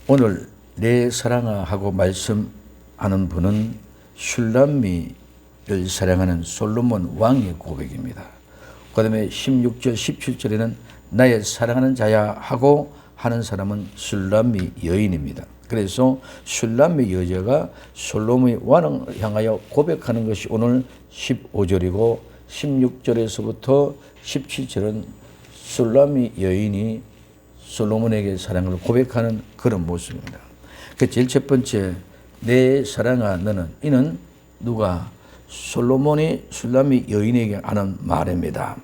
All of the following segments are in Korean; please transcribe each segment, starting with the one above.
오늘 내 사랑아 하고 말씀하는 분은 슐람미를 사랑하는 솔로몬 왕의 고백입니다. 그 다음에 16절 17절에는 나의 사랑하는 자야 하고 하는 사람은 슐람미 여인입니다. 그래서 슐람미 여자가 솔로몬 왕을 향하여 고백하는 것이 오늘 15절이고 16절에서부터 17절은 슐람미 여인이 솔로몬에게 사랑을 고백하는 그런 모습입니다. 그 제일 첫 번째, 내 사랑아 너는, 이는 누가? 솔로몬이 슐람미 여인에게 하는 말입니다.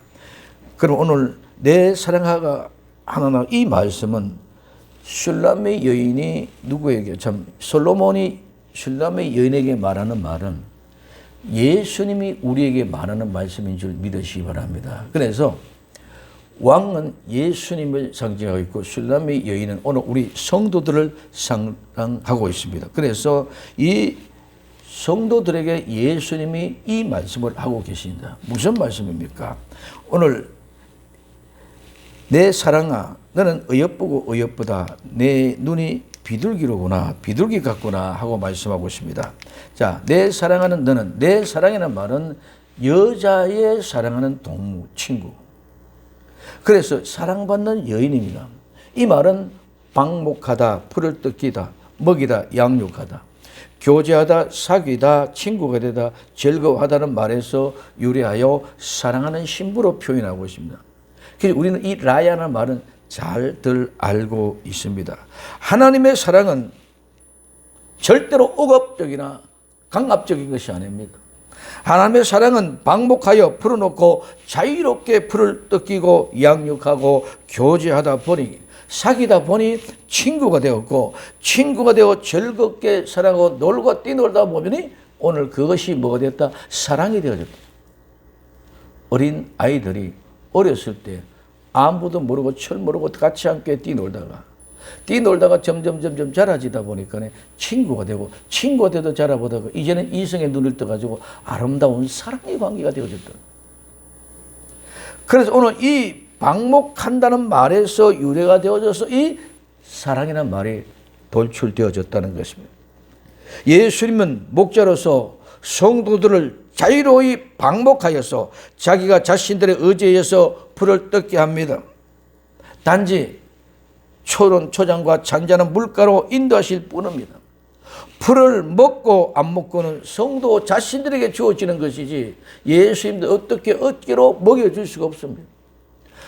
그럼 오늘 내 사랑아가 하나, 이 말씀은 슐람미 여인이 누구에게, 솔로몬이 슐람미 여인에게 말하는 말은 예수님이 우리에게 말하는 말씀인 줄 믿으시기 바랍니다. 그래서 왕은 예수님을 상징하고 있고 슐람미 여인은 오늘 우리 성도들을 상징하고 있습니다. 그래서 이 성도들에게 예수님이 이 말씀을 하고 계십니다. 무슨 말씀입니까? 오늘 내 사랑아 너는 어여쁘고 어여쁘다. 내 눈이 비둘기로구나, 비둘기 같구나 하고 말씀하고 있습니다. 자, 내 사랑하는 너는, 내 사랑이라는 말은 여자의 사랑하는 동무, 친구. 그래서 사랑받는 여인입니다. 이 말은 방목하다, 풀을 뜯기다, 먹이다, 양육하다, 교제하다, 사귀다, 친구가 되다, 즐거워하다는 말에서 유래하여 사랑하는 신부로 표현하고 있습니다. 그래서 우리는 이 라야라는 말은 잘들 알고 있습니다. 하나님의 사랑은 절대로 억압적이나 강압적인 것이 아닙니다. 하나님의 사랑은 방목하여 풀어놓고 자유롭게 풀을 뜯기고 양육하고 교제하다 보니, 사귀다 보니 친구가 되었고, 친구가 되어 즐겁게 사랑하고 놀고 뛰놀다 보니 오늘 그것이 뭐가 됐다? 사랑이 되어졌다. 어린 아이들이 어렸을 때 아무도 모르고 철 모르고 같이 함께 뛰놀다가 점점 자라지다 보니까 친구가 되고, 친구가 되도 자라보다가 이제는 이성의 눈을 떠가지고 아름다운 사랑의 관계가 되어졌다. 그래서 오늘 이 방목한다는 말에서 유래가 되어져서 이 사랑이라는 말이 돌출되어졌다는 것입니다. 예수님은 목자로서 성도들을 자유로이 방목하여서 자기가 자신들의 의지에 의해서 풀을 뜯게 합니다. 단지 초장과 잔잔한 물가로 인도하실 뿐입니다. 풀을 먹고 안 먹고는 성도 자신들에게 주어지는 것이지 예수님도 어떻게 억지로 먹여줄 수가 없습니다.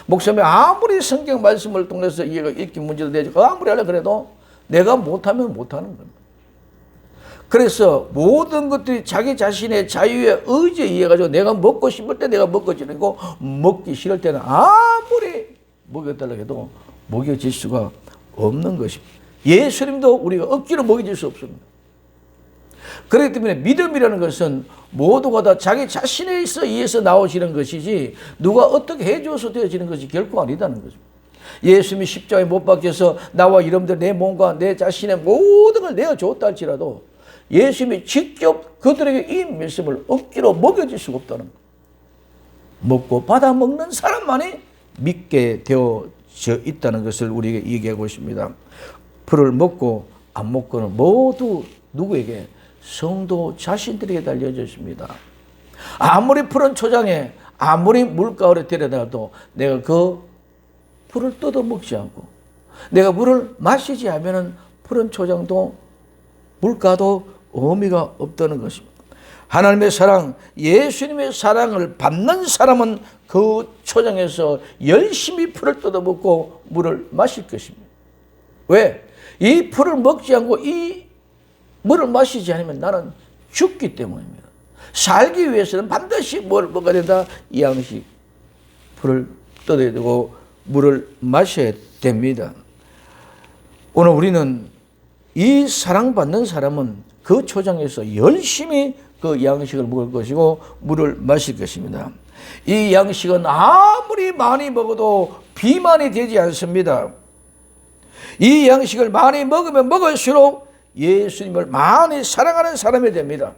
목사님이 아무리 성경 말씀을 통해서 이해가 읽기 문제도 되죠. 아무리 하려 그래도 내가 못하면 못하는 겁니다. 그래서 모든 것들이 자기 자신의 자유의 의지에 의해 가지고 내가 먹고 싶을 때 내가 먹어지는 거, 먹기 싫을 때는 아무리 먹여달라고 해도 먹여질 수가 없는 것입니다. 예수님도 우리가 억지로 먹여질 수 없습니다. 그렇기 때문에 믿음이라는 것은 모두가 다 자기 자신에 의해서 나오시는 것이지 누가 어떻게 해줘서 되어지는 것이 결코 아니다는 것입니다. 예수님이 십자가에 못 박혀서 나와 여러분들 내 몸과 내 자신의 모든 걸 내어줬다 할지라도 예수님이 직접 그들에게 이 말씀을 억지로 먹여줄 수가 없다는 거예요. 먹고 받아 먹는 사람만이 믿게 되어져 있다는 것을 우리에게 얘기하고 있습니다. 풀을 먹고 안 먹고는 모두 누구에게? 성도 자신들에게 달려져 있습니다. 아무리 푸른 초장에 아무리 물가을에 데려다도 내가 그 풀을 뜯어 먹지 않고 내가 물을 마시지 않으면 푸른 초장도 물가도 의미가 없다는 것입니다. 하나님의 사랑, 예수님의 사랑을 받는 사람은 그 초장에서 열심히 풀을 뜯어먹고 물을 마실 것입니다. 왜? 이 풀을 먹지 않고 이 물을 마시지 않으면 나는 죽기 때문입니다. 살기 위해서는 반드시 뭘 먹어야 된다? 이 양식, 풀을 뜯어야 되고 물을 마셔야 됩니다. 오늘 우리는 이 사랑받는 사람은 그 초장에서 열심히 그 양식을 먹을 것이고 물을 마실 것입니다. 이 양식은 아무리 많이 먹어도 비만이 되지 않습니다. 이 양식을 많이 먹으면 먹을수록 예수님을 많이 사랑하는 사람이 됩니다.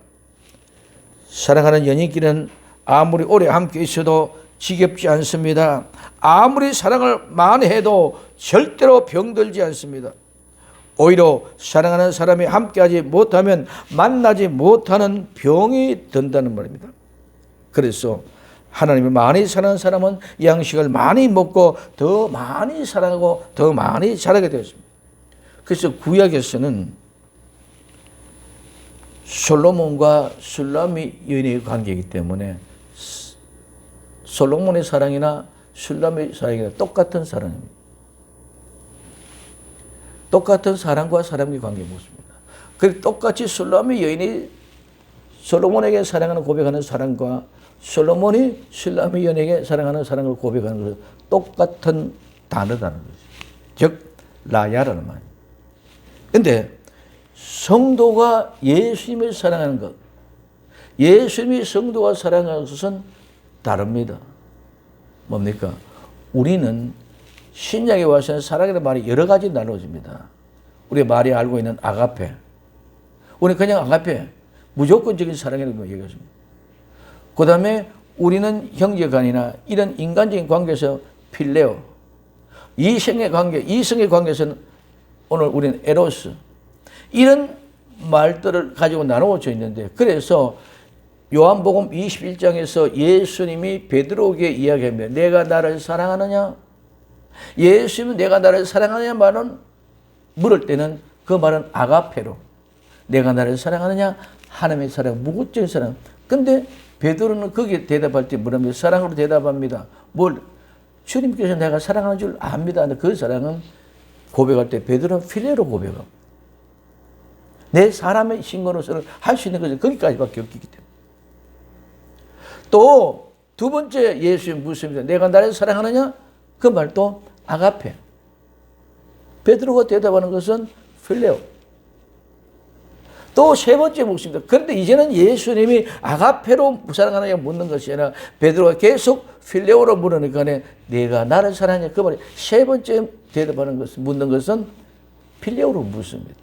사랑하는 연인끼리는 아무리 오래 함께 있어도 지겹지 않습니다. 아무리 사랑을 많이 해도 절대로 병들지 않습니다. 오히려 사랑하는 사람이 함께하지 못하면 만나지 못하는 병이 든다는 말입니다. 그래서 하나님을 많이 사랑하는 사람은 양식을 많이 먹고 더 많이 사랑하고 더 많이 자라게 되었습니다. 그래서 구약에서는 솔로몬과 술람미 여인의 관계이기 때문에 솔로몬의 사랑이나 술람의 사랑이나 똑같은 사랑입니다. 똑같은 사랑과 사랑의 관계가 없습니다. 그래서 똑같이 술람미 여인이 솔로몬에게 사랑하는 고백하는 사랑과 솔로몬이 술람미 여인에게 사랑하는 사랑을 고백하는 것은 똑같은 단어라는 것이죠. 즉 라야라는 말입니다. 그런데 성도가 예수님을 사랑하는 것, 예수님이 성도가 사랑하는 것은 다릅니다. 뭡니까? 우리는 신약에 와서는 사랑이라는 말이 여러 가지 나눠집니다. 우리가 말이 알고 있는 아가페. 우리는 그냥 아가페, 무조건적인 사랑이라고 얘기했습니다. 그 다음에 우리는 형제간이나 이런 인간적인 관계에서 필레오, 이성의 관계에서는 오늘 우리는 에로스, 이런 말들을 가지고 나누어져 있는데, 그래서 요한복음 21장에서 예수님이 베드로에게 이야기하며 내가 나를 사랑하느냐? 예수님은 내가 나를 사랑하느냐 말은 물을 때는 그 말은 아가페로 내가 나를 사랑하느냐? 하나님의 사랑, 무고적인 사랑. 근데 베드로는 거기에 대답할 때 뭐라면 사랑으로 대답합니다. 뭘? 주님께서 내가 사랑하는 줄 압니다. 그 사랑은 고백할 때 베드로는 필레로 고백하고 내 사람의 신고로서는 할 수 있는 것은 거기까지밖에 없기 때문에. 또 두 번째 예수님 묻습니다. 내가 나를 사랑하느냐? 그 말도 아가페. 베드로가 대답하는 것은 필레오. 또 세 번째 묻습니다. 그런데 이제는 예수님이 아가페로 사랑하느냐 묻는 것이 아니라 베드로가 계속 필레오로 물으니까 내가 나를 사랑하냐 그 말이 세 번째 대답하는 것은 묻는 것은 필레오로 묻습니다.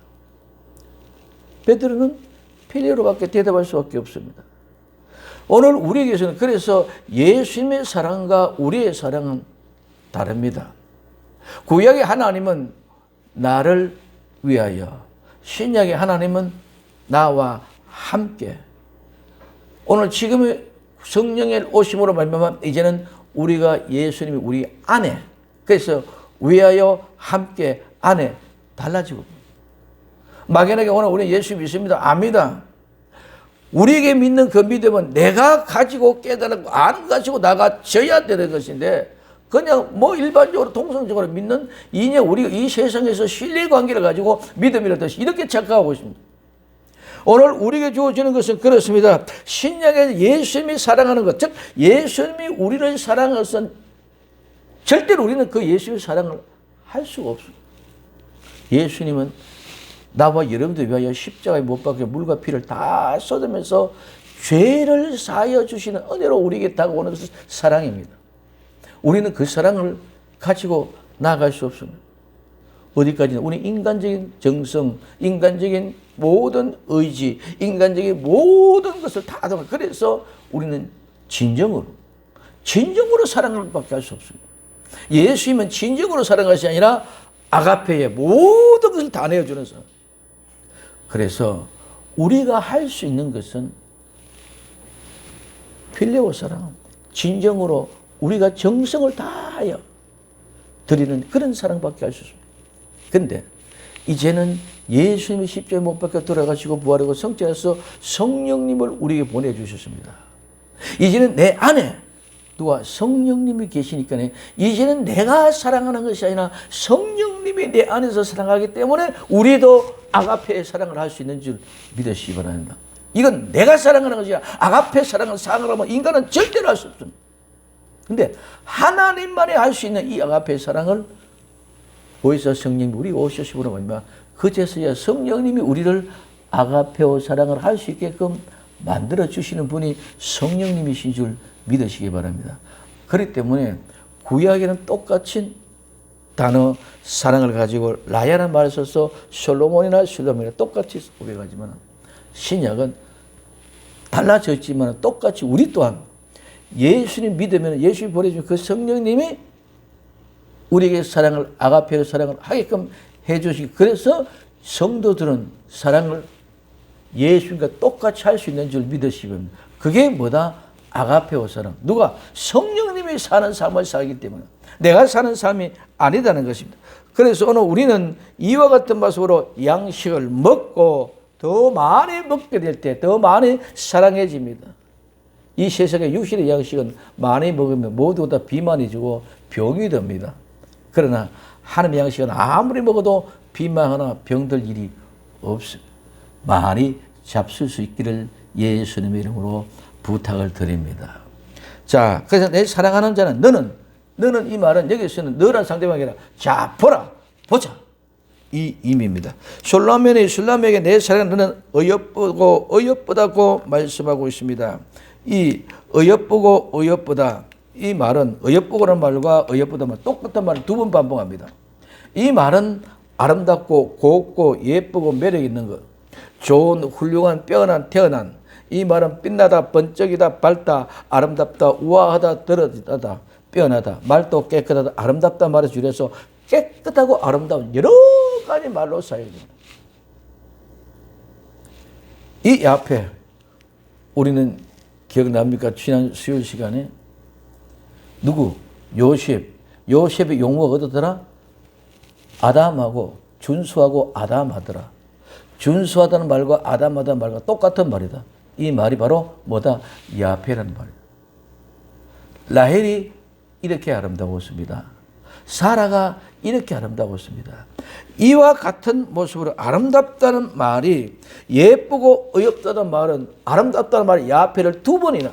베드로는 필레오로밖에 대답할 수밖에 없습니다. 오늘 우리에게서는 그래서 예수님의 사랑과 우리의 사랑은 다릅니다. 구약의 하나님은 나를 위하여, 신약의 하나님은 나와 함께. 오늘 지금의 성령의 오심으로 말미암아 이제는 우리가 예수님이 우리 안에, 그래서 위하여 함께 안에 달라지고. 막연하게 오늘 우리 예수 믿습니다. 압니다. 우리에게 믿는 그 믿음은 내가 가지고 깨달은 안 가지고 나가져야 되는 것인데 그냥 뭐 일반적으로 통상적으로 믿는 이냥 우리가 이 세상에서 신뢰관계를 가지고 믿음이라듯이 이렇게 착각하고 있습니다. 오늘 우리에게 주어지는 것은 그렇습니다. 신약에 예수님이 사랑하는 것, 즉 예수님이 우리를 사랑하는 것은 절대로 우리는 그 예수님의 사랑을 할 수가 없습니다. 예수님은 나와 여러분들 위하여 십자가에 못 박혀 물과 피를 다 쏟으면서 죄를 사하여 주시는 은혜로 우리에게 다가오는 것은 사랑입니다. 우리는 그 사랑을 가지고 나아갈 수 없습니다. 어디까지나 우리 인간적인 정성, 인간적인 모든 의지, 인간적인 모든 것을 다 동원. 그래서 우리는 진정으로 사랑을 밖에 할 수 없습니다. 예수님은 진정으로 사랑할 것이 아니라 아가페의 모든 것을 다 내어주는 사람. 그래서 우리가 할 수 있는 것은 필레오 사랑, 진정으로 우리가 정성을 다하여 드리는 그런 사랑밖에 할 수 없습니다. 그런데 이제는 예수님이 십자가에 못 박혀 돌아가시고 부활하고 성취해서 성령님을 우리에게 보내주셨습니다. 이제는 내 안에 누가 성령님이 계시니까 이제는 내가 사랑하는 것이 아니라 성령님이 내 안에서 사랑하기 때문에 우리도 아가페의 사랑을 할 수 있는 줄 믿으시기 바랍니다. 이건 내가 사랑하는 것이 아니라 아가페 사랑을 사랑하면 인간은 절대로 할 수 없습니다. 그런데 하나님만이 할 수 있는 이 아가페 사랑을 어디서 성령님이 우리 오셔시므로 말미암아 그제서야 성령님이 우리를 아가페오 사랑을 할 수 있게끔 만들어 주시는 분이 성령님이신 줄 믿으시기 바랍니다. 그렇기 때문에 구약에는 똑같은 단어 사랑을 가지고 라야라는 말을 써서 솔로몬이나 술람이나 똑같이 고백하지만 신약은 달라져 있지만 똑같이 우리 또한 예수님 믿으면 예수님 보내준 그 성령님이 우리에게 사랑을 아가페의 사랑을 하게끔 해주시기 그래서 성도들은 사랑을 예수님과 똑같이 할 수 있는 줄 믿으시면 그게 뭐다? 아가페오 사랑. 누가? 성령님이 사는 삶을 살기 때문에 내가 사는 삶이 아니다는 것입니다. 그래서 오늘 우리는 이와 같은 모습으로 양식을 먹고 더 많이 먹게 될 때 더 많이 사랑해집니다. 이 세상의 육신의 양식은 많이 먹으면 모두 다 비만해지고 병이 됩니다. 그러나 하나님의 양식은 아무리 먹어도 비만하거나 병들 일이 없습니다. 많이 잡술 수 있기를 예수님의 이름으로 부탁을 드립니다. 자, 그래서 내 사랑하는 자는 너는 이 말은 여기서는 너란 상대방이 아니라 자 보라 보자 이 의미입니다. 솔로몬이 술람에게 내 사랑은 너는 어여쁘고 어여쁘다고 말씀하고 있습니다. 이 어여쁘고 어여쁘다 이 말은 어여쁘고라는 말과 어여쁘다 말 똑같은 말을 두 번 반복합니다. 이 말은 아름답고 곱고 예쁘고 매력 있는 것, 좋은 훌륭한 빼어난 태어난 이 말은 빛나다 번쩍이다 밝다 아름답다 우아하다 드러지다 빼어나다 말도 깨끗하다 아름답다 말을 줄여서 깨끗하고 아름다운 여러 가지 말로 사용됩니다. 이 앞에 우리는 기억납니까? 지난 수요일 시간에 누구? 요셉의 용모가 어떻더라? 아담하고 준수하고 아담하더라. 준수하다는 말과 아담하다는 말과 똑같은 말이다. 이 말이 바로 뭐다? 야페라는 말이다. 라헬이 이렇게 아름다웠습니다. 사라가 이렇게 아름다웠습니다. 이와 같은 모습으로 아름답다는 말이 예쁘고 어엽다는 말은 아름답다는 말이 야페를 두 번이나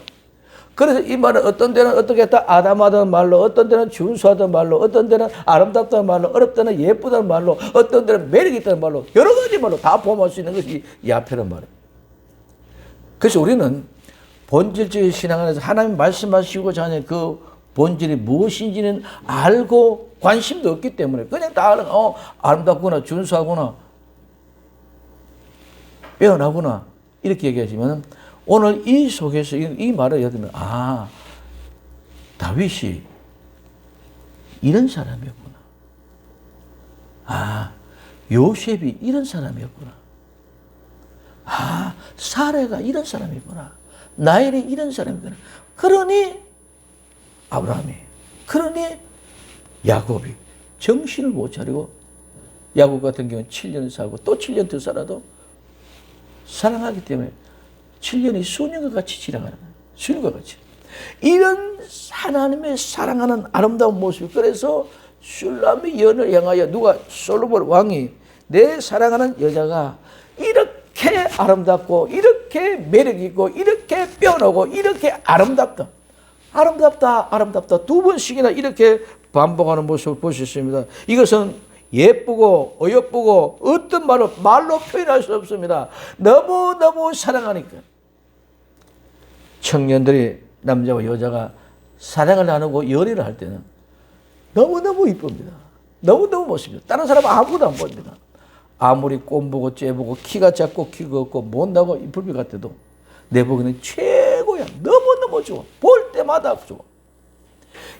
그래서 이 말은 어떤 데는 어떻게 했다? 아담하다는 말로 어떤 데는 준수하다는 말로 어떤 데는 아름답다는 말로 어렵다는 예쁘다는 말로 어떤 데는 매력이 있다는 말로 여러 가지 말로 다 포함할 수 있는 것이 야페란 말이에요. 그래서 우리는 본질적인 신앙 안에서 하나님 말씀하시고자 하는 그 본질이 무엇인지는 알고 관심도 없기 때문에 그냥 다 아름답구나 준수하구나 빼어나구나 이렇게 얘기하지만 오늘 이 속에서 이 말을 예를 들면 다윗이 이런 사람이었구나. 요셉이 이런 사람이었구나. 사레가 이런 사람이구나. 나엘이 이런 사람이구나. 그러니 아브라함이 그러니 야곱이 정신을 못 차리고 야곱 같은 경우는 7년 살고 또 7년 더 살아도 사랑하기 때문에 7년이 수년과 같이 지나가는 거예요. 수년과 같이. 이런 하나님의 사랑하는 아름다운 모습. 그래서 슐람의 연을 향하여 누가 솔로몬 왕이 내 사랑하는 여자가 이렇게 아름답고 이렇게 매력있고 이렇게 빼어나고 이렇게 아름답다. 아름답다 두 번씩이나 이렇게 반복하는 모습을 볼 수 있습니다. 이것은 예쁘고 어여쁘고 어떤 말로 표현할 수 없습니다. 너무너무 사랑하니까. 청년들이 남자와 여자가 사랑을 나누고 연애를 할 때는 너무너무 이쁩니다. 너무너무 멋집니다. 다른 사람은 아무것도 안 보입니다. 아무리 꼰보고 째보고 키가 작고 키가 없고 못나고 이쁠 것 같아도 내 보기에는 최고야. 너무너무 좋아. 볼 때마다 좋아.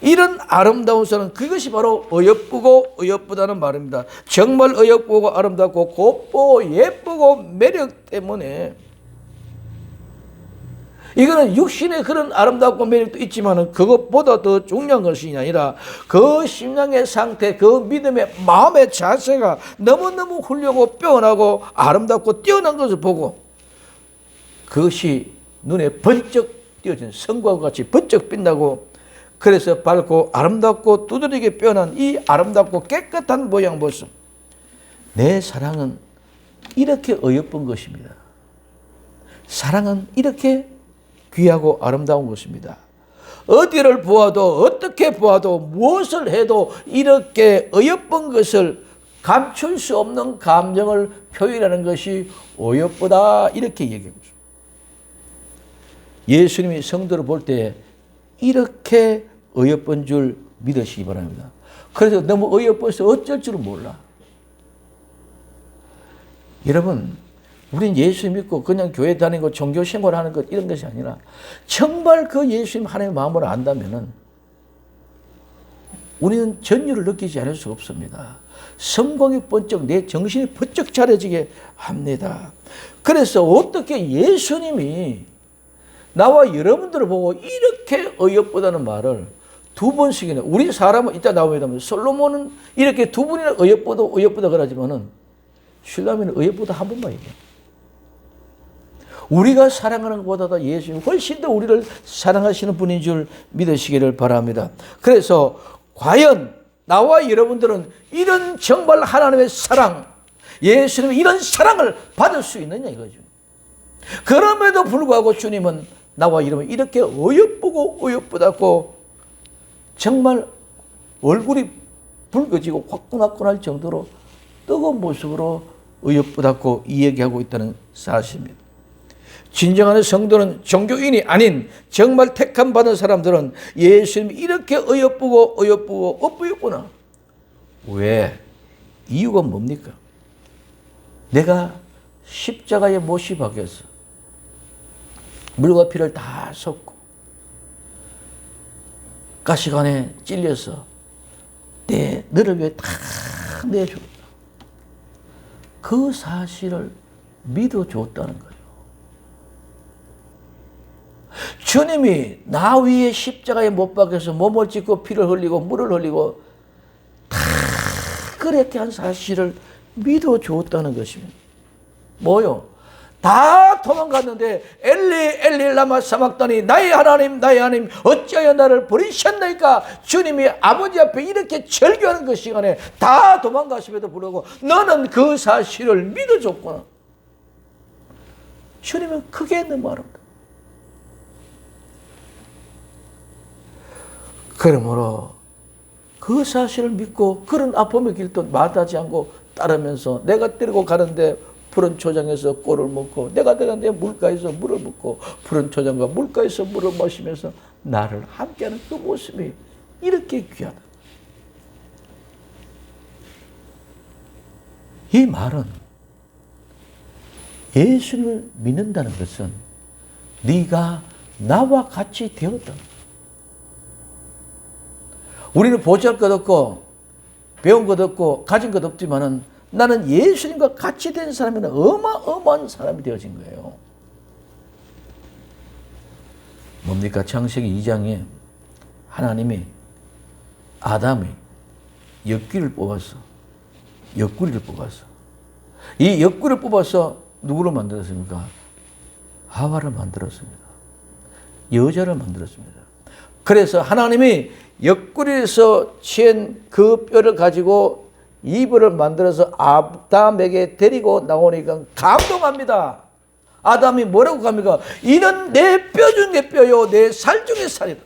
이런 아름다운 사람 그것이 바로 어여쁘고 어여쁘다는 말입니다. 정말 어여쁘고 아름답고 곱고 예쁘고 매력 때문에 이거는 육신의 그런 아름답고 매력도 있지만 그것보다 더 중요한 것이 아니라 그 심령의 상태, 그 믿음의 마음의 자세가 너무너무 훌륭하고 빼어나고 아름답고 뛰어난 것을 보고 그것이 눈에 번쩍 띄어진 성과 같이 번쩍 빛나고 그래서 밝고 아름답고 두드러지게 빼어난 이 아름답고 깨끗한 모양 모습. 내 사랑은 이렇게 어여쁜 것입니다. 사랑은 이렇게 귀하고 아름다운 것입니다. 어디를 보아도 어떻게 보아도 무엇을 해도 이렇게 어여쁜 것을 감출 수 없는 감정을 표현하는 것이 어여쁘다 이렇게 얘기합니다. 예수님이 성도를 볼 때 이렇게 어여쁜 줄 믿으시기 바랍니다. 그래서 너무 어여뻐서 어쩔 줄은 몰라. 여러분 우린 예수 믿고 그냥 교회 다니고 종교 생활하는 것 이런 것이 아니라 정말 그 예수님 하나님의 마음을 안다면은 우리는 전율을 느끼지 않을 수 없습니다. 성공이 번쩍 내 정신이 번쩍 차려지게 합니다. 그래서 어떻게 예수님이 나와 여러분들을 보고 이렇게 어여쁘다는 말을 두 번씩이나, 우리 사람은 이따 나오면 솔로몬은 이렇게 두 번이나 어여쁘다 그러지만은 슐라미는 어여쁘다 한 번만 얘기해. 우리가 사랑하는 것보다 예수님이 훨씬 더 우리를 사랑하시는 분인 줄 믿으시기를 바랍니다. 그래서 과연 나와 여러분들은 이런 정말 하나님의 사랑, 예수님의 이런 사랑을 받을 수 있느냐 이거죠. 그럼에도 불구하고 주님은 나와 여러분 이렇게 어여쁘고 어여쁘다고 정말 얼굴이 붉어지고 화끈화끈할 정도로 뜨거운 모습으로 어여쁘다고 이야기하고 있다는 사실입니다. 진정한 성도는 종교인이 아닌 정말 택함 받은 사람들은 예수님이 이렇게 어여쁘고 어여쁘구나. 왜? 이유가 뭡니까? 내가 십자가에 못 박혀서 물과 피를 다 쏟고 가시관에 찔려서 너를 위해 다 내줬다. 그 사실을 믿어줬다는 거예요. 주님이 나 위에 십자가에 못 박혀서 몸을 찢고 피를 흘리고 물을 흘리고 다 그렇게 한 사실을 믿어줬다는 것입니다. 뭐요? 다 도망갔는데 엘리 엘리 라마 사막다니 나의 하나님 어찌하여 나를 버리셨나이까. 주님이 아버지 앞에 이렇게 절규하는 그 시간에 다 도망가심에도 불구하고 너는 그 사실을 믿어줬구나. 주님은 크게 말합니다. 그러므로 그 사실을 믿고 그런 아픔의 길도 마다하지 않고 따르면서 내가 데리고 가는데 푸른 초장에서 꿀을 먹고 내가 가는데 물가에서 물을 먹고 푸른 초장과 물가에서 물을 마시면서 나를 함께하는 그 모습이 이렇게 귀하다. 이 말은 예수를 믿는다는 것은 네가 나와 같이 되었다. 우리는 보잘 것 없고 배운 것 없고 가진 것 없지만은 나는 예수님과 같이 된 사람이면 어마어마한 사람이 되어진 거예요. 뭡니까? 창세기 2장에 하나님이 아담이 옆구리를 뽑았어. 옆구리를 뽑았어. 이 옆구리를 뽑아서 누구를 만들었습니까? 하와를 만들었습니다. 여자를 만들었습니다. 그래서 하나님이 옆구리에서 취한 그 뼈를 가지고 이불을 만들어서 아담에게 데리고 나오니까 감동합니다. 아담이 뭐라고 합니까? 이는 내 뼈 중에 뼈요 내 살 중에 살이다.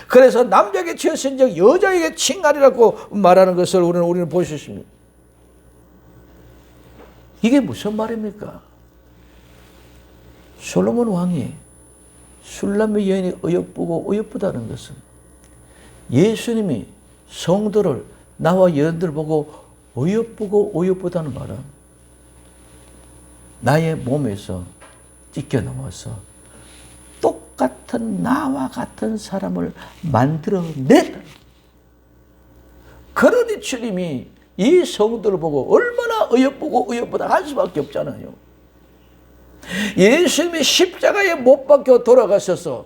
그래서 남자에게 취하신 적 여자에게 칭하리라고 말하는 것을 우리는 볼 수 있습니다. 이게 무슨 말입니까? 솔로몬 왕이 슐라미 여인이 어여쁘고 어여쁘다는 것은 예수님이 성도를 나와 여러분들 보고 어여쁘고 어여쁘다는 말은 나의 몸에서 찢겨 나와서 똑같은 나와 같은 사람을 만들어냈다. 그러니 주님이 이 성도를 보고 얼마나 어여쁘고 어여쁘다 할 수밖에 없잖아요. 예수님이 십자가에 못 박혀 돌아가셔서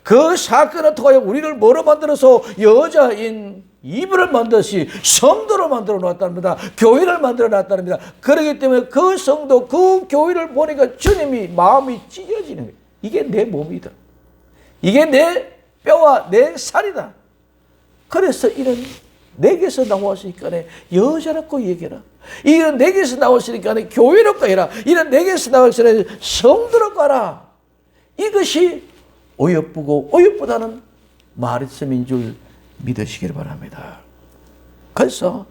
그 사건을 통하여 우리를 뭐로 만들어서 여자인 이브를 만드시 성도로 만들어 놨답니다. 교회를 만들어 놨답니다. 그렇기 때문에 그 성도, 그 교회를 보니까 주님이 마음이 찢어지는 거예요. 이게 내 몸이다. 이게 내 뼈와 내 살이다. 그래서 이런 내게서 나왔으니까 여자라고 얘기해라. 이런 내게서 나왔으니까 교회라고 해라. 이런 내게서 나왔으니까 성도라고 하라. 이것이 어여쁘고 어여쁘다는 말씀인 줄 믿으시길 바랍니다. 그래서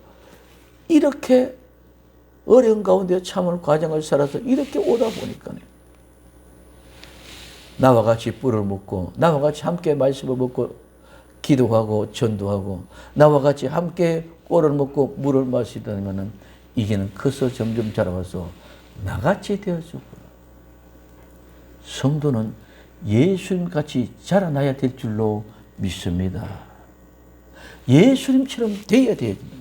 이렇게 어려운 가운데 참을 과정을 살아서 이렇게 오다 보니까 나와 같이 뿔을 먹고 나와 같이 함께 말씀을 먹고 기도하고 전도하고 나와 같이 함께 꿀을 먹고 물을 마시다면 이게는 커서 점점 자라와서 나같이 되어주고 성도는 예수님같이 자라나야 될 줄로 믿습니다. 예수님처럼 되어야 됩니다.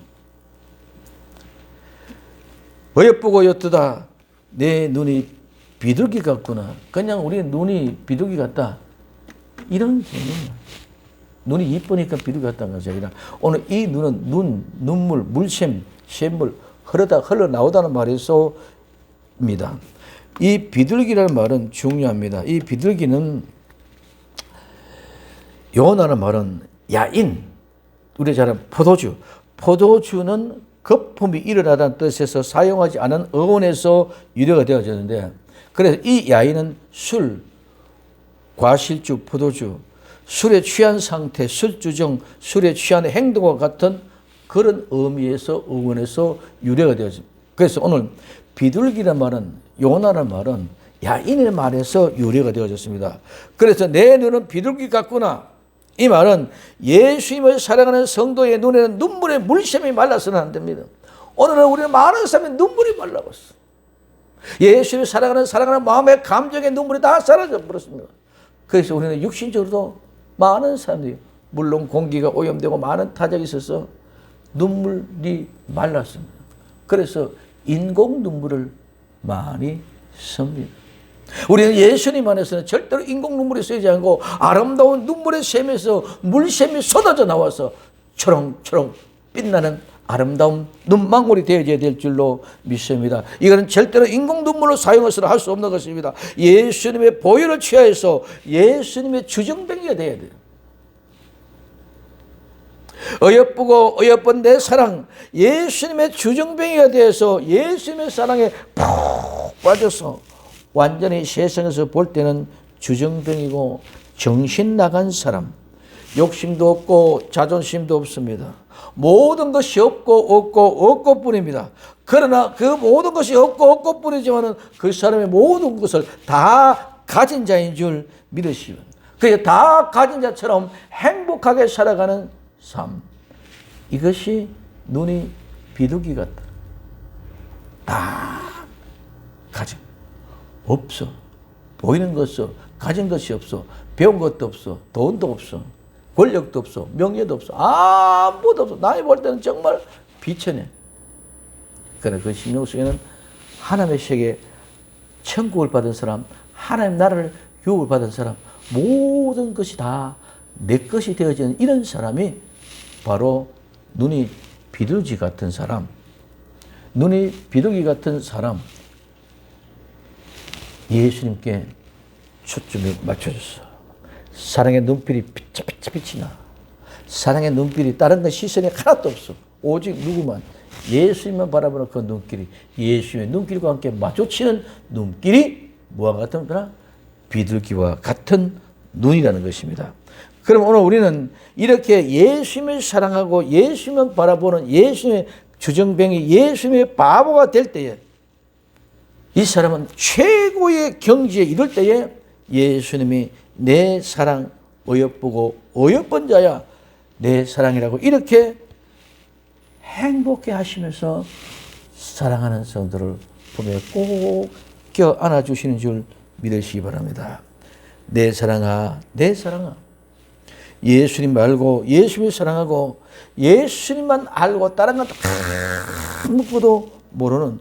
어여쁘고 옅다. 내 눈이 비둘기 같구나. 그냥 우리 눈이 비둘기 같다. 이런 개념이야. 눈이 이쁘니까 비둘기 같다는 것이 아니라 오늘 이 눈은 눈물, 물샘, 샘물 흘러나오다는 말이 쏘입니다. 이 비둘기라는 말은 중요합니다. 이 비둘기는 요나라는 말은 야인, 우리 잘 아는 포도주. 포도주는 거품이 일어나다는 뜻에서 사용하지 않은 어원에서 유래가 되어졌는데, 그래서 이 야인은 술, 과실주, 포도주, 술에 취한 상태, 술주정, 술에 취한 행동과 같은 그런 의미에서 어원에서 유래가 되어집니다. 그래서 오늘 비둘기란 말은, 요나라는 말은 야인의 말에서 유래가 되어졌습니다. 그래서 내 눈은 비둘기 같구나. 이 말은 예수님을 사랑하는 성도의 눈에는 눈물의 물샘이 말라서는 안 됩니다. 오늘은 우리는 많은 사람이 눈물이 말라버렸어. 예수님을 사랑하는 마음의 감정의 눈물이 다 사라져 버렸습니다. 그래서 우리는 육신적으로도 많은 사람들이, 물론 공기가 오염되고 많은 타작이 있어서 눈물이 말랐습니다. 그래서 인공 눈물을 많이 씁니다. 우리는 예수님 안에서는 절대로 인공 눈물이 쓰이지 않고 아름다운 눈물의 샘에서 물샘이 쏟아져 나와서 초롱초롱 빛나는 아름다운 눈망울이 되어져야 될 줄로 믿습니다. 이거는 절대로 인공 눈물로 사용해서는 할 수 없는 것입니다. 예수님의 보혈을 취하여서 예수님의 주정뱅이가 되어야 돼요. 어여쁘고 어여쁜 내 사랑, 예수님의 주정뱅이가 되어서 예수님의 사랑에 푹 빠져서 완전히 세상에서 볼 때는 주정뱅이고 정신 나간 사람, 욕심도 없고 자존심도 없습니다. 모든 것이 없고 뿐입니다. 그러나 그 모든 것이 없고 뿐이지만은 그 사람의 모든 것을 다 가진 자인 줄 믿으시오. 그래서 다 가진 자처럼 행복하게 살아가는 삶. 이것이 눈이 비둘기 같다. 다 가진 없어. 보이는 것 없어. 가진 것이 없어. 배운 것도 없어. 돈도 없어. 권력도 없어. 명예도 없어. 아무것도 없어. 나이 볼 때는 정말 비천해. 그러나 그 심령 속에는 하나님의 세계 천국을 받은 사람, 하나님 나라를 유업을 받은 사람, 모든 것이 다 내 것이 되어지는 이런 사람이 바로 눈이 비둘기 같은 사람, 눈이 비둘기 같은 사람, 예수님께 초점을 맞춰줬어. 사랑의 눈빛이 빛이 나. 사랑의 눈빛이 다른 건 시선이 하나도 없어. 오직 누구만, 예수님만 바라보는 그 눈길이, 예수님의 눈길과 함께 마주치는 눈길이 뭐와 같은 거라? 비둘기와 같은 눈이라는 것입니다. 그럼 오늘 우리는 이렇게 예수님을 사랑하고 예수님을 바라보는 예수님의 주정뱅이, 예수님의 바보가 될 때에 이 사람은 최고의 경지에 이를 때에 예수님이 내 사랑 어여쁘고 어여쁜 자야 내 사랑이라고 이렇게 행복해 하시면서 사랑하는 성도를 보며 꼭 껴안아 주시는 줄 믿으시기 바랍니다. 내 사랑아, 내 사랑아. 예수님 말고 예수님을 사랑하고 예수님만 알고 다른 건 아무것도 모르는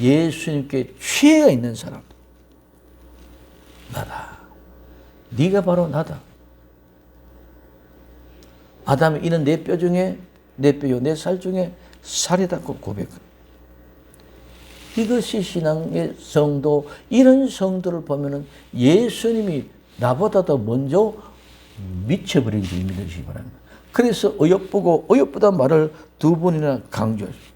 예수님께 취해가 있는 사람. 나다. 네가 바로 나다. 아담이 이는 내 뼈 중에 내 뼈요 내 살 중에 살이다 고백합니다. 이것이 신앙의 성도, 이런 성도를 보면은 예수님이 나보다 더 먼저 미쳐버린 줄 믿으시기 바랍니다. 그래서 어여쁘고 어여쁘다는 말을 두 번이나 강조했습니다.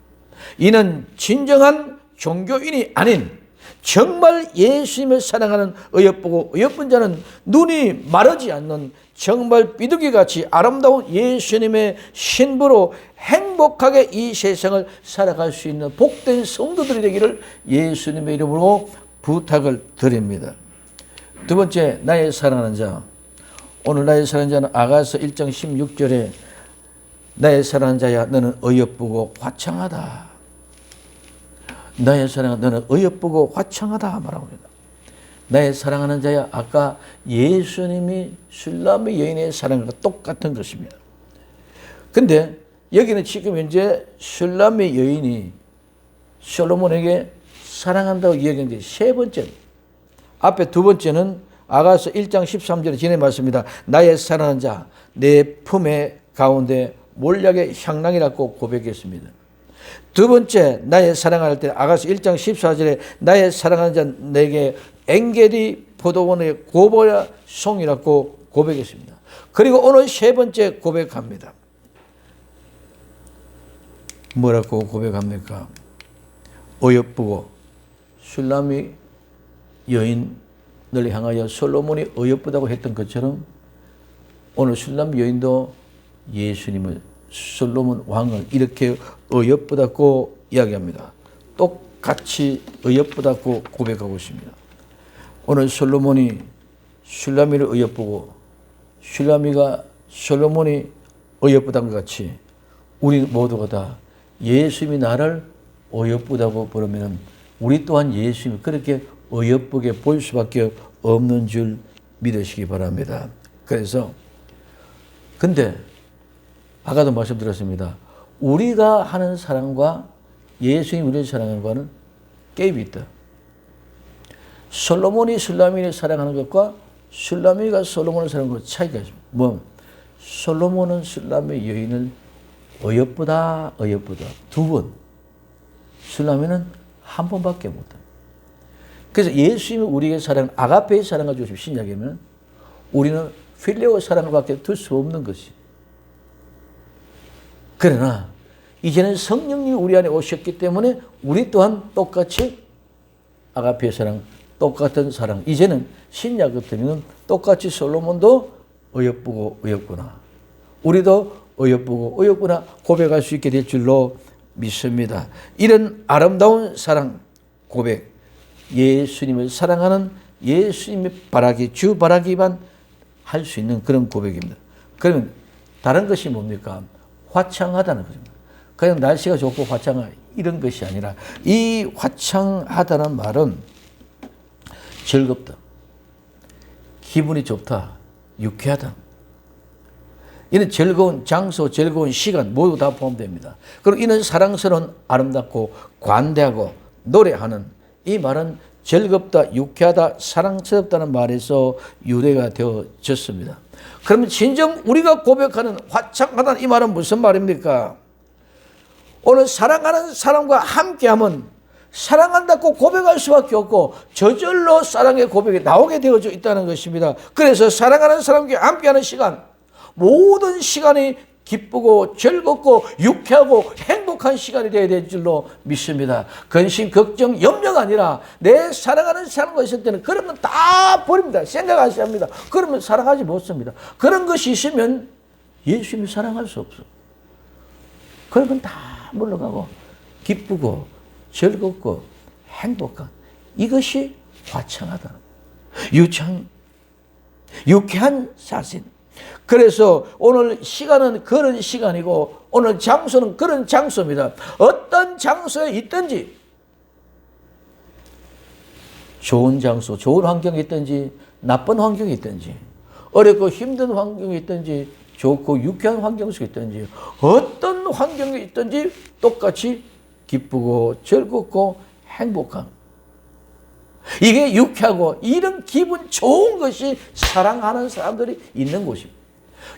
이는 진정한 종교인이 아닌 정말 예수님을 사랑하는 어여쁘고 어여쁜 자는 눈이 마르지 않는 정말 비둘기같이 아름다운 예수님의 신부로 행복하게 이 세상을 살아갈 수 있는 복된 성도들이 되기를 예수님의 이름으로 부탁을 드립니다. 두 번째, 나의 사랑하는 자. 오늘 나의 사랑하는 자는 아가서 1장 16절에 나의 사랑하는 자야 너는 어여쁘고 화창하다. 나의 사랑은 너는 어여쁘고 화창하다 말합니다. 나의 사랑하는 자야, 아까 예수님이 술람의 여인의 사랑과 똑같은 것입니다. 근데 여기는 지금 현재 술람의 여인이 솔로몬에게 사랑한다고 이야기했는데 세 번째, 앞에 두 번째는 아가서 1장 13절에 지내 말씀입니다. 나의 사랑하는 자, 내 품의 가운데 몰약의 향랑이라고 고백했습니다. 두 번째, 나의 사랑할 때 아가서 1장 14절에 나의 사랑하는 자 내게 엥게리 포도원의 고보야 송이라고 고백했습니다. 그리고 오늘 세 번째 고백합니다. 뭐라고 고백합니까? 어여쁘고 슐라미 여인을 향하여 솔로몬이 어여쁘다고 했던 것처럼 오늘 슐라미 여인도 예수님을, 솔로몬 왕을 이렇게 어여쁘다고 이야기합니다. 똑같이 어여쁘다고 고백하고 있습니다. 오늘 솔로몬이 슐라미를 어여쁘고 슐라미가 솔로몬이 어여쁘다는 것 같이 우리 모두가 다 예수님이 나를 어여쁘다고 부르면 우리 또한 예수님이 그렇게 어여쁘게 볼 수밖에 없는 줄 믿으시기 바랍니다. 그래서 근데 아까도 말씀드렸습니다. 우리가 하는 사랑과 예수님이 우리를 사랑하는 것과는 갭이 있다. 솔로몬이 슐라미를 사랑하는 것과 슐라미가 솔로몬을 사랑하는 것 차이가 있습니다. 뭐 솔로몬은 슐라미 여인을 어여쁘다 두 번, 슐라미는 한 번밖에 못합니다. 그래서 예수님이 우리에게 사랑, 아가페의 사랑을 주신 신약에는 우리는 필레오 사랑을 밖에 둘 수 없는 것이. 그러나 이제는 성령님이 우리 안에 오셨기 때문에 우리 또한 똑같이 아가페의 사랑, 똑같은 사랑. 이제는 신약 같으면 똑같이 솔로몬도 어여쁘고 어여쁘나, 우리도 어여쁘고 어여쁘나 고백할 수 있게 될 줄로 믿습니다. 이런 아름다운 사랑 고백, 예수님을 사랑하는 예수님의 바라기, 주 바라기만 할 수 있는 그런 고백입니다. 그러면 다른 것이 뭡니까? 화창하다는 것입니다. 그냥 날씨가 좋고 화창한 이런 것이 아니라 이 화창하다는 말은 즐겁다, 기분이 좋다, 유쾌하다. 이는 즐거운 장소, 즐거운 시간 모두 다 포함됩니다. 그리고 이는 사랑스러운, 아름답고 관대하고 노래하는, 이 말은 즐겁다, 유쾌하다, 사랑스럽다는 말에서 유래가 되어졌습니다. 그러면 진정 우리가 고백하는 화창하다는 이 말은 무슨 말입니까? 오늘 사랑하는 사람과 함께하면 사랑한다고 고백할 수밖에 없고 저절로 사랑의 고백이 나오게 되어져 있다는 것입니다. 그래서 사랑하는 사람과 함께하는 시간, 모든 시간이 기쁘고 즐겁고 유쾌하고 행복한 시간이 되어야 될 줄로 믿습니다. 근심, 걱정, 염려가 아니라 내 사랑하는 사람과 있을 때는 그런 건 다 버립니다. 생각하셔야 합니다. 그러면 사랑하지 못습니다. 그런 것이 있으면 예수님을 사랑할 수 없어. 그런 건 다 물러가고 기쁘고 즐겁고 행복한, 이것이 화창하다, 유쾌한 사신. 그래서 오늘 시간은 그런 시간이고 오늘 장소는 그런 장소입니다. 어떤 장소에 있든지, 좋은 장소, 좋은 환경에 있든지 나쁜 환경에 있든지, 어렵고 힘든 환경에 있든지 좋고 유쾌한 환경 속에 있든지, 어떤 환경에 있든지 똑같이 기쁘고 즐겁고 행복한, 이게 유쾌하고 이런 기분 좋은 것이 사랑하는 사람들이 있는 곳입니다.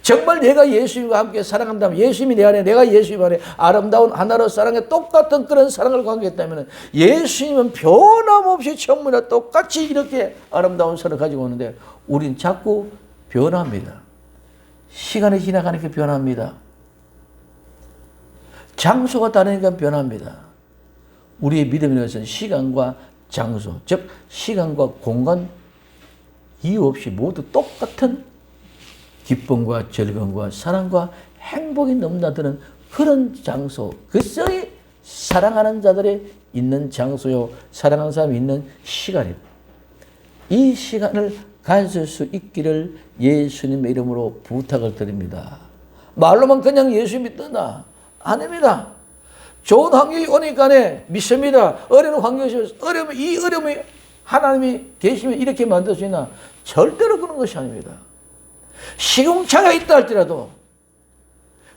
정말 내가 예수님과 함께 사랑한다면, 예수님이 내 안에, 내가 예수님 안에 아름다운 하나로 사랑에 똑같은 그런 사랑을 관계했다면 예수님은 변함없이 정말 똑같이 이렇게 아름다운 사랑을 가지고 오는데 우린 자꾸 변합니다. 시간이 지나가니까 변합니다. 장소가 다르니까 변합니다. 우리의 믿음이라는 것은 시간과 장소, 즉 시간과 공간 이유 없이 모두 똑같은 기쁨과 즐거움과 사랑과 행복이 넘나드는 그런 장소, 그것이 사랑하는 자들이 있는 장소요, 사랑하는 사람이 있는 시간입니다. 이 시간을 가질 수 있기를 예수님의 이름으로 부탁을 드립니다. 말로만 그냥 예수 믿는다 아닙니다. 좋은 환경이 오니까 믿습니다. 어려운 환경이 있으면 어려움이, 이 어려움이 하나님이 계시면 이렇게 만들 수 있나? 절대로 그런 것이 아닙니다. 시궁창에 있다 할지라도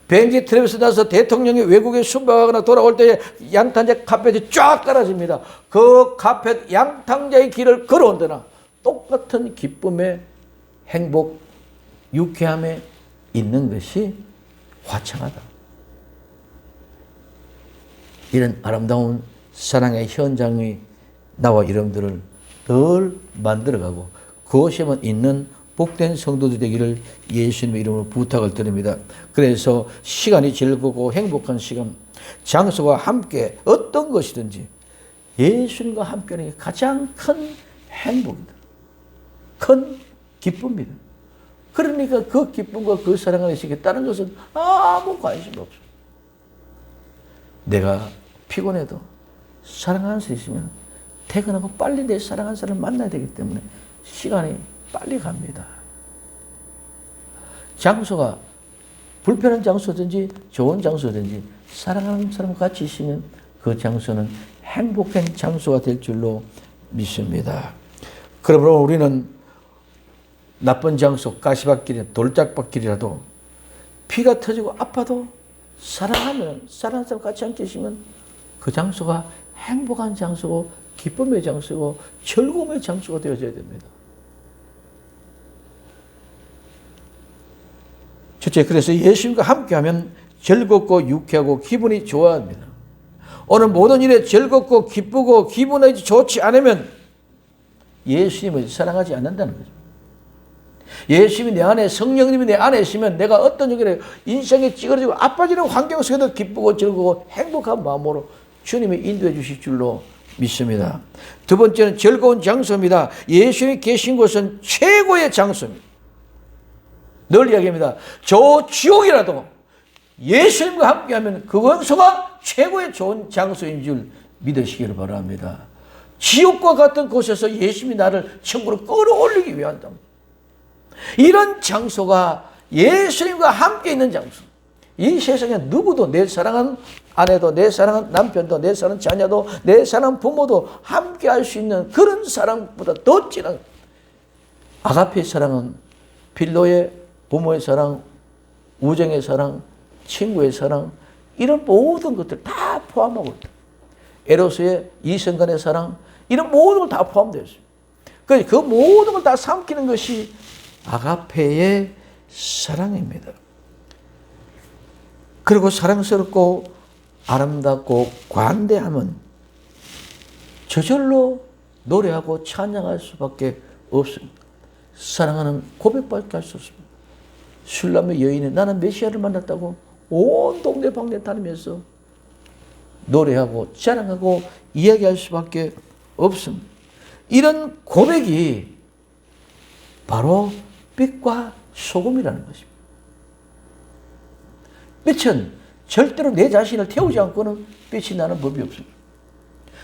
비행기 트랩에서 나서 대통령이 외국에 순방하거나 돌아올 때 양탄자 카펫이 쫙 깔아집니다. 그 카펫 양탄자의 길을 걸어온 데나 똑같은 기쁨의 행복, 유쾌함에 있는 것이 화창하다. 이런 아름다운 사랑의 현장이 나와 여러분들을 늘 만들어가고 그곳에만 있는 복된 성도들 되기를 예수님의 이름으로 부탁을 드립니다. 그래서 시간이 즐겁고 행복한 시간, 장소와 함께 어떤 것이든지 예수님과 함께하는 게 가장 큰 행복입니다. 큰 기쁨입니다. 그러니까 그 기쁨과 그 사랑 안에 있으니까 다른 것은 아무 관심 없어요. 내가 피곤해도 사랑하는 사람 있으면 퇴근하고 빨리 내 사랑하는 사람을 만나야 되기 때문에 시간이 빨리 갑니다. 장소가 불편한 장소든지 좋은 장소든지 사랑하는 사람과 같이 있으면 그 장소는 행복한 장소가 될 줄로 믿습니다. 그러므로 우리는 나쁜 장소, 가시밭길이나 돌짝밭길이라도 피가 터지고 아파도 사랑하는 사람 같이 함께 있으면 그 장소가 행복한 장소고 기쁨의 장소고 즐거움의 장소가 되어져야 됩니다. 첫째, 그래서 예수님과 함께하면 즐겁고 유쾌하고 기분이 좋아합니다. 오늘 모든 일에 즐겁고 기쁘고 기분이 좋지 않으면 예수님을 사랑하지 않는다는 거죠. 예수님이 내 안에, 성령님이 내 안에 있으면 내가 어떤 일에 인생에 찌그러지고 아파지는 환경 속에도 기쁘고 즐거고 행복한 마음으로 주님이 인도해 주실 줄로 믿습니다. 두 번째는 즐거운 장소입니다. 예수님이 계신 곳은 최고의 장소입니다. 늘 이야기합니다. 저 지옥이라도 예수님과 함께하면 그곳가 최고의 좋은 장소인 줄 믿으시기를 바랍니다. 지옥과 같은 곳에서 예수님이 나를 천국으로 끌어올리기 위한다. 이런 장소가 예수님과 함께 있는 장소. 이 세상에 누구도 내 사랑하는 아내도 내 사랑하는 남편도 내 사랑하는 자녀도 내 사랑하는 부모도 함께 할 수 있는 그런 사랑보다 더 진한 아가페의 사랑은 필로의 부모의 사랑, 우정의 사랑, 친구의 사랑 이런 모든 것들 다 포함하고 있다. 에로스의 이성간의 사랑 이런 모든 걸 다 포함되어 있습니다. 그 모든 걸 다 삼키는 것이 아가페의 사랑입니다. 그리고 사랑스럽고 아름답고 관대함은 저절로 노래하고 찬양할 수밖에 없습니다. 사랑하는 고백밖에 할 수 없습니다. 술람의 여인이 나는 메시아를 만났다고 온 동네 방네 다니면서 노래하고 자랑하고 이야기할 수밖에 없습니다. 이런 고백이 바로 빛과 소금이라는 것입니다. 빛은 절대로 내 자신을 태우지 않고는 빛이 나는 법이 없습니다.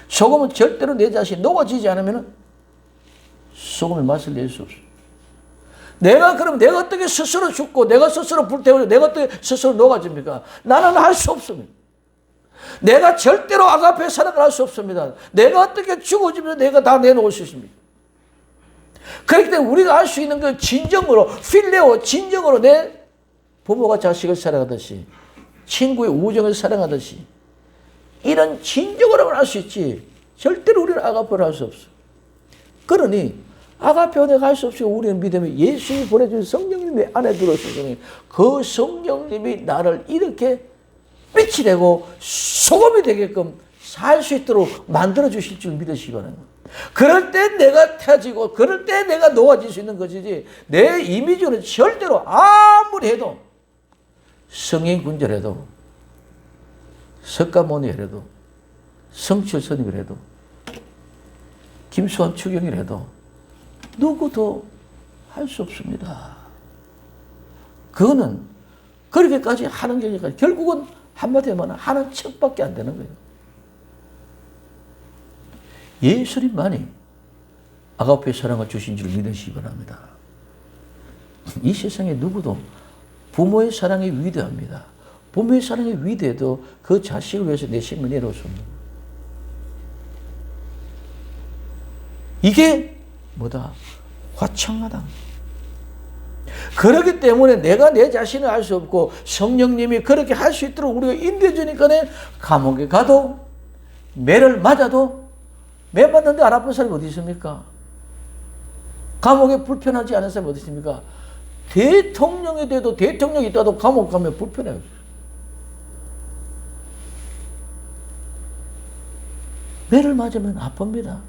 소금은 절대로 내 자신이 녹아지지 않으면 소금의 맛을 낼 수 없습니다. 내가 어떻게 스스로 죽고 내가 스스로 불태우고 내가 어떻게 스스로 녹아집니까? 나는 할 수 없습니다. 내가 절대로 아가페 사랑을 할 수 없습니다. 내가 어떻게 죽어지면 내가 다 내놓을 수 있습니다. 그렇기 때문에 우리가 할 수 있는 그 진정으로 필레오 진정으로 내 부모가 자식을 사랑하듯이 친구의 우정을 사랑하듯이 이런 진정으로만 할 수 있지 절대로 우리는 아가페를 할 수 없어. 그러니 아가페 내가 할 수 없이 우리는 믿음이 예수님이 보내준 성령님이 안에 들어있으니 그 성령님이 나를 이렇게 빛이 되고 소금이 되게끔 살 수 있도록 만들어 주실 줄 믿으시기 바랍니다. 그럴 때 내가 타지고 그럴 때 내가 녹아질 수 있는 것이지 내 이미지는 절대로 아무리 해도 성인군절해도 석가모니라도 성철스님이라도 김수환 추경이라도 누구도 할 수 없습니다. 그거는 그렇게까지 하는 게 아니라 결국은 한마디로 하는 척밖에 안 되는 거예요. 예수님만이 아가페 사랑을 주신 줄 믿으시기 바랍니다. 이 세상에 누구도 부모의 사랑이 위대합니다. 부모의 사랑이 위대해도 그 자식을 위해서 내 힘을 내놓습니다. 이게 뭐다? 화창하다. 그렇기 때문에 내가 내 자신을 알 수 없고 성령님이 그렇게 할 수 있도록 우리가 인도해 주니까 감옥에 가도 매를 맞아도 매 맞는데 안 아픈 사람이 어디 있습니까? 감옥에 불편하지 않은 사람이 어디 있습니까? 대통령이 돼도 대통령이 있다도 감옥 가면 불편해요. 매를 맞으면 아픕니다.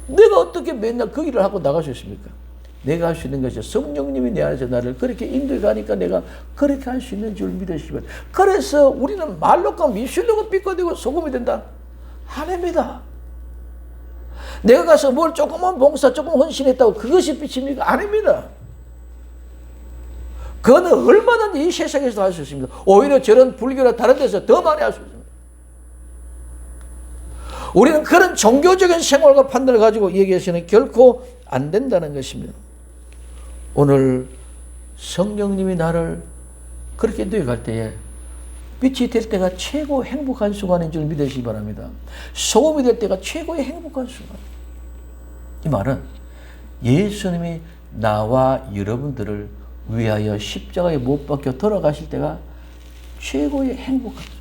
내가 어떻게 맨날 그 일을 하고 나갈 수 있습니까? 내가 할 수 있는 것이 성령님이 내 안에서 나를 그렇게 인도해 가니까 내가 그렇게 할 수 있는 줄 믿으시면, 그래서 우리는 말로 가면 입술로가 삐꺼되고 소금이 된다? 아닙니다. 내가 가서 뭘 조금만 봉사, 조금 헌신했다고 그것이 빛입니까? 아닙니다. 그거는 얼마든지 이 세상에서도 할 수 있습니다. 오히려 저런 불교나 다른 데서 더 많이 할 수 있습니다. 우리는 그런 종교적인 생활과 판단을 가지고 얘기해서는 결코 안 된다는 것입니다. 오늘 성령님이 나를 그렇게 인도해갈 때에 빛이 될 때가 최고 행복한 순간인 줄 믿으시기 바랍니다. 소금이 될 때가 최고의 행복한 순간. 이 말은 예수님이 나와 여러분들을 위하여 십자가에 못 박혀 돌아가실 때가 최고의 행복한 순간.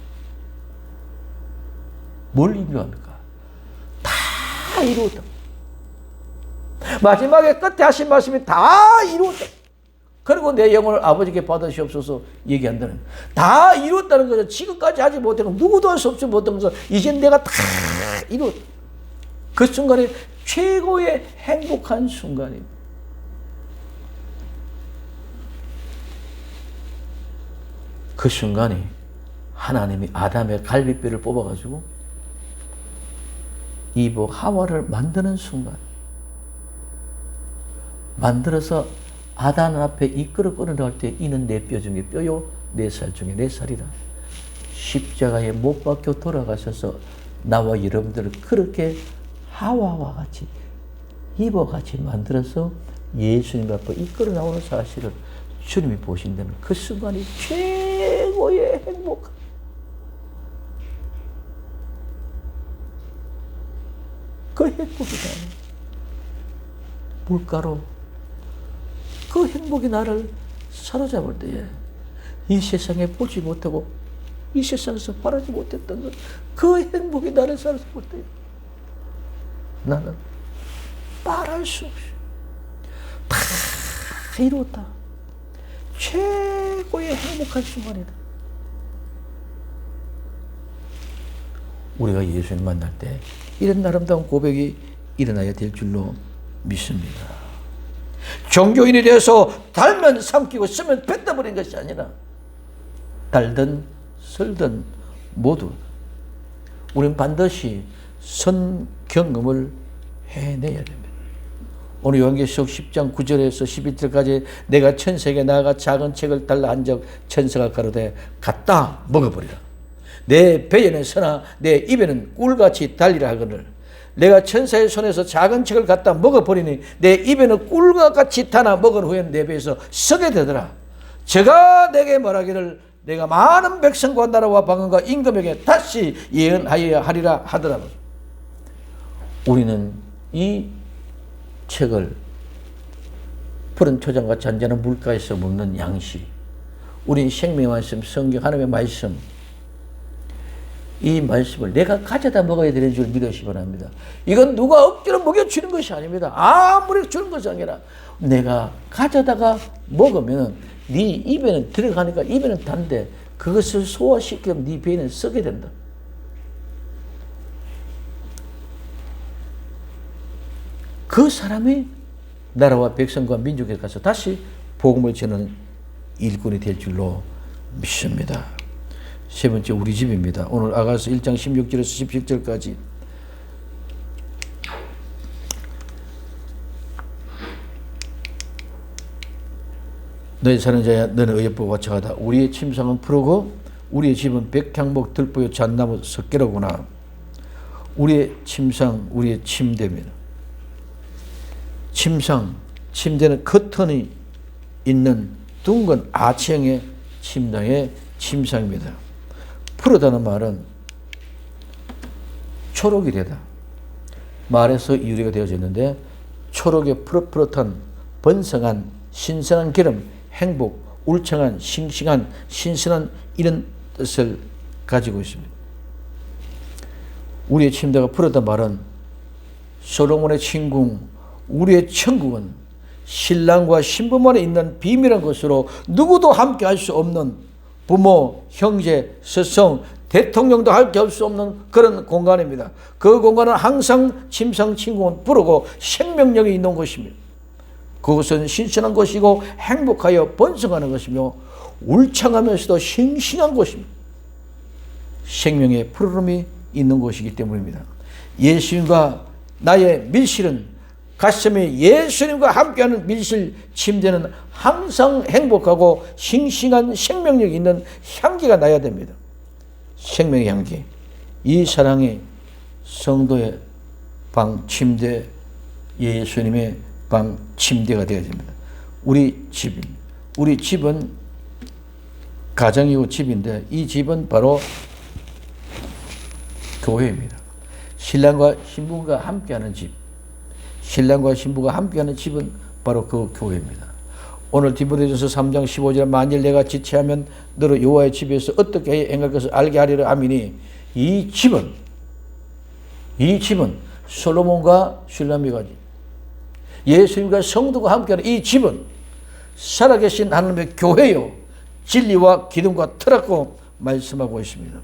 뭘 의미합니까? 다 이루었다. 마지막에 끝에 하신 말씀이 다 이루었다. 그리고 내 영혼을 아버지께 받으시옵소서 얘기한다는, 다 이루었다는 거죠. 지금까지 하지 못한 거, 누구도 할 수 없지 못한 것을 이제 내가 다 이루었다. 그 순간이 최고의 행복한 순간입니다. 그 순간이 하나님이 아담의 갈비뼈를 뽑아가지고 이브 하와를 만드는 순간, 만들어서 아담 앞에 이끌어 끌어나갈 때 이는 내 뼈 중에 뼈요 내 살 중에 내 살이라. 십자가에 못 박혀 돌아가셔서 나와 여러분들을 그렇게 하와와 같이 이브같이 만들어서 예수님 앞에 이끌어 나오는 사실을 주님이 보신다는 그 순간이 최고의 행복. 그 행복이다. 물가로 그 행복이 나를 사로잡을 때에 이 세상에 보지 못하고 이 세상에서 바라지 못했던 것, 그 행복이 나를 사로잡을 때에 나는 말할 수 없이 다 이루었다. 최고의 행복한 순간이다. 우리가 예수님 만날 때 이런 아름다운 고백이 일어나야 될 줄로 믿습니다. 종교인이 되어서 달면 삼키고 쓰면 뱉어버린 것이 아니라 달든 설든 모두 우리는 반드시 선 경험을 해내야 됩니다. 오늘 요한계시록 10장 9절에서 11절까지 내가 천사에게 나아가 작은 책을 달라 한 적 천사가 가로되 갖다 먹어버리라. 내 배에는 서나 내 입에는 꿀같이 달리라 하거늘 내가 천사의 손에서 작은 책을 갖다 먹어버리니 내 입에는 꿀과 같이 타나 먹은 후에는 내 배에서 서게 되더라. 제가 내게 말하기를 내가 많은 백성과 나라와 방언과 임금에게 다시 예언하여야 하리라 하더라. 우리는 이 책을 푸른 초장과 잔잔한 물가에서 먹는 양식, 우리 생명의 말씀, 성경 하나님의 말씀, 이 말씀을 내가 가져다 먹어야 되는 줄 믿으시기 바랍니다. 이건 누가 억지로 먹여주는 것이 아닙니다. 아무리 주는 것이 아니라 내가 가져다가 먹으면 네 입에는 들어가니까 입에는 단데 그것을 소화시키면 네 배에는 썩게 된다. 그 사람이 나라와 백성과 민족에 가서 다시 복음을 전하는 일꾼이 될 줄로 믿습니다. 세 번째, 우리 집입니다. 오늘 아가서 1장 16절에서 17절까지 너희 사는 자야 너는 의협보와 처하다. 우리의 침상은 푸르고 우리의 집은 백향목 들보요 잣나무 석계로구나. 우리의 침상, 우리의 침대입니다. 침상, 침대는 커튼이 있는 둥근 아치형의 침상의 침상입니다. 푸르다는 말은 초록이래다. 말에서 이유리가 되어져 있는데 초록의 푸릇푸릇한 번성한 신선한 기름, 행복, 울창한, 싱싱한, 신선한 이런 뜻을 가지고 있습니다. 우리의 침대가 풀었다 말은 솔로몬의 침궁, 우리의 천국은 신랑과 신부만에 있는 비밀한 것으로 누구도 함께 할 수 없는 부모, 형제, 스승, 대통령도 함께 할 수 없는 그런 공간입니다. 그 공간은 항상 침상침궁은 부르고 생명력이 있는 곳입니다. 그것은 신선한 것이고 행복하여 번성하는 것이며 울창하면서도 싱싱한 곳입니다. 생명의 푸르름이 있는 곳이기 때문입니다. 예수님과 나의 밀실은 가슴에 예수님과 함께하는 밀실 침대는 항상 행복하고 싱싱한 생명력이 있는 향기가 나야 됩니다. 생명의 향기. 이 사랑이 성도의 방 침대, 예수님의 방 침대가 되어야 됩니다. 우리 집은 가정이고 집인데 이 집은 바로 교회입니다. 신랑과 신부가 함께하는 집, 신랑과 신부가 함께하는 집은 바로 그 교회입니다. 오늘 디모데전서 3장 15절에 만일 내가 지체하면 너로 여호와의 집에서 어떻게 행할 것을 알게 하리라 하미니 이 집은 솔로몬과 슐라미가 예수님과 성도가 함께하는 이 집은 살아계신 하나님의 교회요 진리와 기둥과 터라고 말씀하고 있습니다.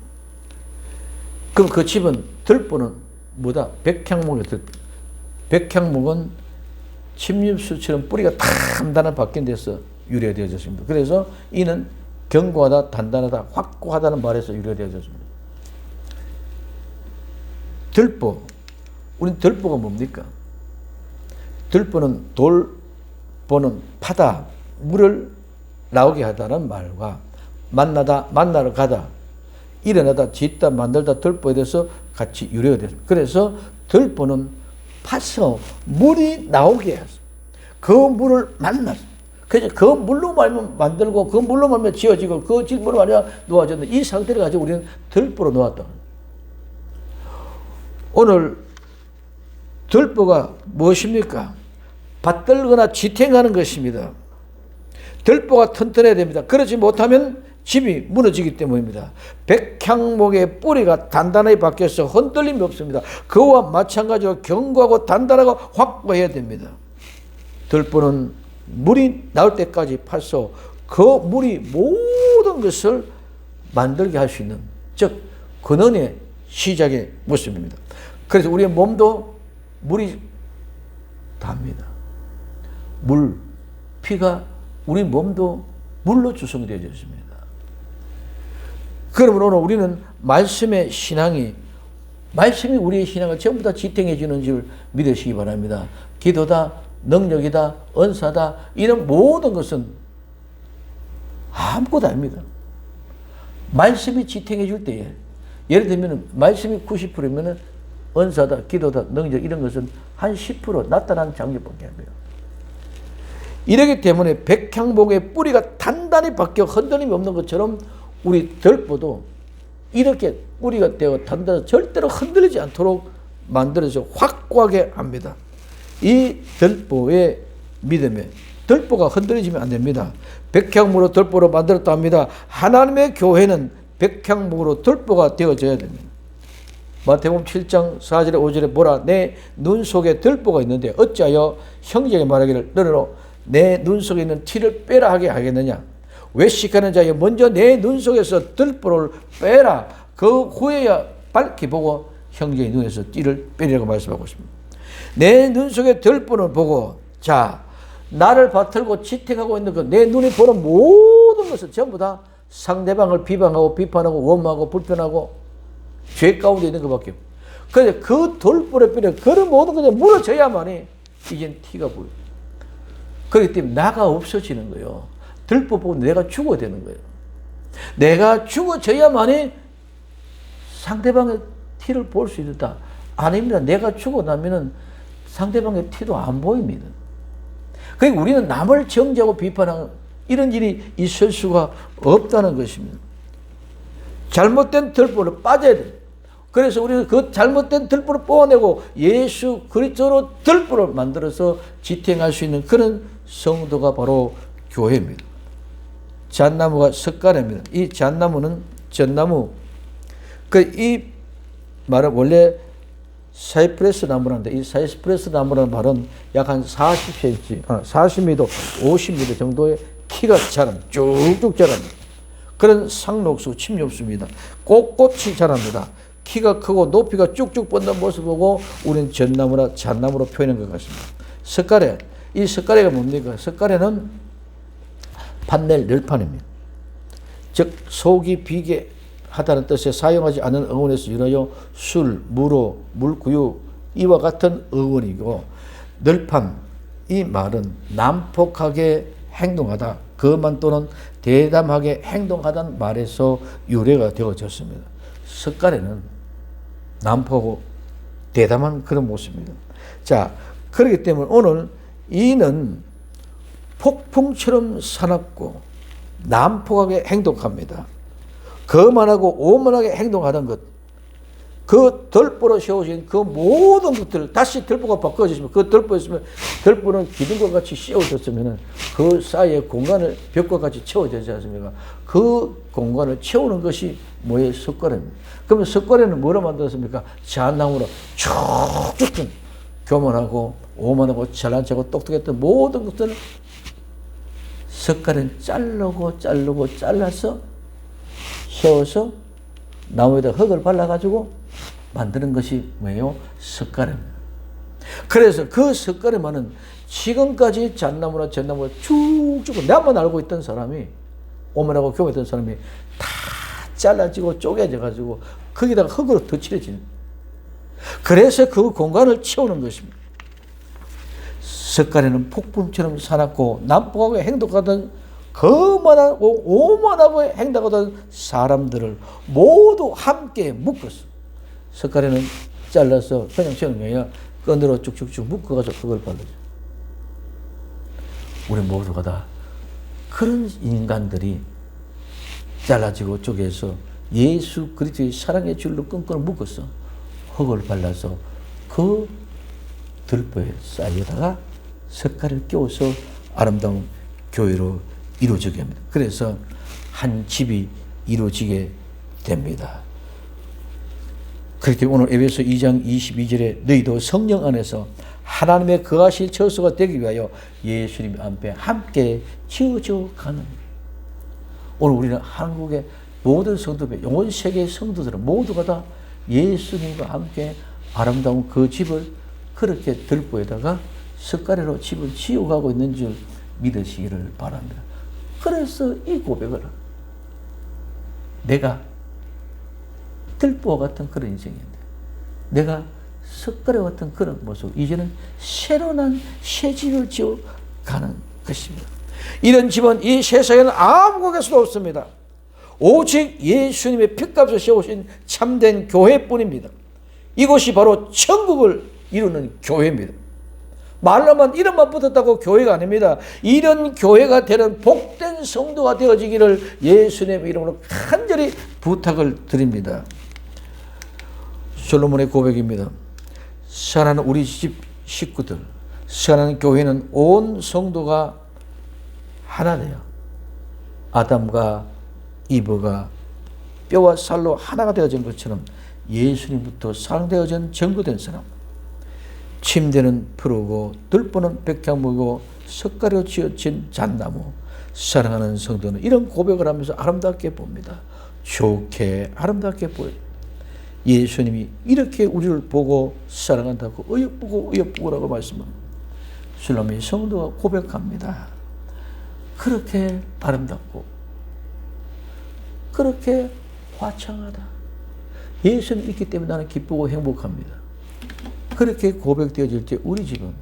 그럼 그 집은 들보는 뭐다? 백향목의 들보. 백향목은 침엽수처럼 뿌리가 단단한 박힌 데서 유래되어졌습니다. 그래서 이는 견고하다, 단단하다, 확고하다는 말에서 유래되어졌습니다. 들보. 우린 들보가 뭡니까? 들보는 돌보는 파다, 물을 나오게 하다는 말과 만나다, 만나러 가다, 일어나다, 짓다, 만들다, 들보에 대해서 같이 유래가 됐습니다. 그래서 들보는 파서 물이 나오게 해서 그 물을 만나서 그래서 그 물로 말면 만들고 그 물로 말면 지어지고 그 물로 말면 놓아졌는 이 상태를 가지고 우리는 들보로 놓았다. 오늘 들보가 무엇입니까? 받들거나 지탱하는 것입니다. 들보가 튼튼해야 됩니다. 그렇지 못하면 집이 무너지기 때문입니다. 백향목의 뿌리가 단단하게 박혀서 흔들림이 없습니다. 그와 마찬가지로 견고하고 단단하고 확고해야 됩니다. 들보는 물이 나올 때까지 파서 그 물이 모든 것을 만들게 할 수 있는, 즉 근원의 시작의 모습입니다. 그래서 우리의 몸도 물이 답니다. 물, 피가 우리 몸도 물로 구성되어 있습니다. 그러면 오늘 우리는 말씀의 신앙이, 말씀이 우리의 신앙을 전부 다 지탱해 주는 줄 믿으시기 바랍니다. 기도다, 능력이다, 은사다, 이런 모든 것은 아무것도 아닙니다. 말씀이 지탱해 줄 때에, 예를 들면 말씀이 90%면 은사다, 기도다, 능력 이런 것은 한 10% 나타나는 장면밖에 안 돼요. 이러기 때문에 백향목의 뿌리가 단단히 박혀 흔들림이 없는 것처럼 우리 들보도 이렇게 뿌리가 되어 단단해서 절대로 흔들리지 않도록 만들어서 확고하게 합니다. 이 들보의 믿음에 들보가 흔들리지면 안 됩니다. 백향목으로 들보로 만들었다 합니다. 하나님의 교회는 백향목으로 들보가 되어져야 됩니다. 마태복음 7장 4절에 5절에 보라 내 눈 속에 들보가 있는데 어찌하여 형제에게 말하기를 너로 내 눈 속에 있는 티를 빼라 하게 하겠느냐. 외식하는 자여 먼저 내 눈 속에서 들보를 빼라. 그 후에야 밝히 보고 형제의 눈에서 띠를 빼라고 말씀하고 있습니다. 내 눈 속에 들보를 보고 자 나를 받들고 지탱하고 있는 그 내 눈이 보는 모든 것은 전부 다 상대방을 비방하고 비판하고 원망하고 불편하고 죄 가운데 있는 것밖에 없고 그런데 그 돌불에 빼려 그런 모든 것이 무너져야만이 이젠 티가 보여요. 그렇기 때문에 나가 없어지는 거예요. 들보 보고 내가 죽어야 되는 거예요. 내가 죽어져야만이 상대방의 티를 볼 수 있다. 아닙니다. 내가 죽고 나면은 상대방의 티도 안 보입니다. 그러니까 우리는 남을 정죄하고 비판하는 이런 일이 있을 수가 없다는 것입니다. 잘못된 들보를 빠져야 돼. 그래서 우리는 그 잘못된 들보를 뽑아내고 예수 그리스도로 들보를 만들어서 지탱할 수 있는 그런 성도가 바로 교회입니다. 잣나무가 석가래입니다. 이 잣나무는 잣나무, 이 말은 원래 사이프레스 나무라는데, 이 사이프레스 나무라는 말은 약 한 40cm, 40m, 50m 정도의 키가 자랍니다. 쭉쭉 자랍니다. 그런 상록수, 침엽수입니다. 꼿꼿이 자랍니다. 키가 크고 높이가 쭉쭉 뻗는 모습을 보고 우리는 잣나무나 잣나무로 표현한 것 같습니다. 석가래, 이 석가래가 뭡니까? 석가래는 판넬 널판입니다. 즉 속이 비게 하다는 뜻에 사용하지 않은 어원에서 유래하여 술, 무로, 물구유 이와 같은 어원이고, 널판 이 말은 난폭하게 행동하다, 거만 또는 대담하게 행동하다는 말에서 유래가 되어졌습니다. 석가래는 난폭하고 대담한 그런 모습입니다. 자, 그렇기 때문에 오늘 이는 폭풍처럼 사납고 난폭하게 행동합니다. 거만하고 오만하게 행동하던 것, 그 들보로 세워진 그 모든 것들을 다시 들보가 바꿔졌으면, 그 들보에 있으면 들보는 기둥과 같이 씌워졌으면 그 사이에 공간을 벽과 같이 채워지지 않습니까? 그 공간을 채우는 것이 뭐예요? 석가래입니다. 그러면 석가래는 뭐로 만들었습니까? 잣나무로 쭉쭉 교만하고 오만하고 잘난 척하고 똑똑했던 모든 것들을 석가래는 잘라서 세워서 나무에다 흙을 발라가지고 만드는 것이 뭐예요? 석가래입니다. 그래서 그 석가래만은 지금까지 잣나무나 잣나무가 쭉쭉 나만 알고 있던 사람이, 오만하고 교만했던 사람이 다 잘라지고 쪼개져가지고 거기다가 흙으로 덧칠해지는, 그래서 그 공간을 채우는 것입니다. 석가래는 폭풍처럼 사납고 난폭하게 행동하던, 거만하고 오만하고 행동하던 사람들을 모두 함께 묶었어. 석가래는 잘라서 그냥 채우는 게 아니라 끈으로 쭉쭉쭉 묶어가서 그걸 발라줘. 우리 모두가 다 그런 인간들이 잘라지고 쪼개서 예수 그리스도의 사랑의 줄로 끈끈 묶었어. 흙을 발라서 그 들보에 쌓여다가 석가래를 끼워서 아름다운 교회로 이루어지게 합니다. 그래서 한 집이 이루어지게 됩니다. 그렇게 오늘 에베소 2장 22절에 너희도 성령 안에서 하나님의 거하실 처소가 되기 위하여 예수님 앞에 함께 지어져 가는. 오늘 우리는 한국의 모든 성도들, 온 세계의 성도들은 모두가 다 예수님과 함께 아름다운 그 집을 그렇게 들보에다가 석가래로 집을 지어가고 있는 줄 믿으시기를 바랍니다. 그래서 이 고백을, 내가 들보와 같은 그런 인생인데, 내가 석가래 같은 그런 모습, 이제는 새로 난 새 집을 지어가는 것입니다. 이런 집은 이 세상에는 아무 곳에서도 없습니다. 오직 예수님의 피값을 세우신 참된 교회뿐입니다. 이곳이 바로 천국을 이루는 교회입니다. 말로만 이름만 붙었다고 교회가 아닙니다. 이런 교회가 되는 복된 성도가 되어지기를 예수님의 이름으로 간절히 부탁을 드립니다. 솔로몬의 고백입니다. 사랑하는 우리 집 식구들, 사랑하는 교회는 온 성도가 하나 되어 아담과 이브가 뼈와 살로 하나가 되어진 것처럼 예수님부터 사랑되어진 전거된 사람, 침대는 푸르고 들보는 백향목이고 석가래로 지어진 잣나무, 사랑하는 성도는 이런 고백을 하면서 아름답게 봅니다. 좋게 아름답게 보여요. 예수님이 이렇게 우리를 보고 사랑한다고 의역보고라고 말씀합니다. 술람의 성도가 고백합니다. 그렇게 아름답고 그렇게 화창하다. 예수님 있기 때문에 나는 기쁘고 행복합니다. 그렇게 고백되어질 때 우리 집은,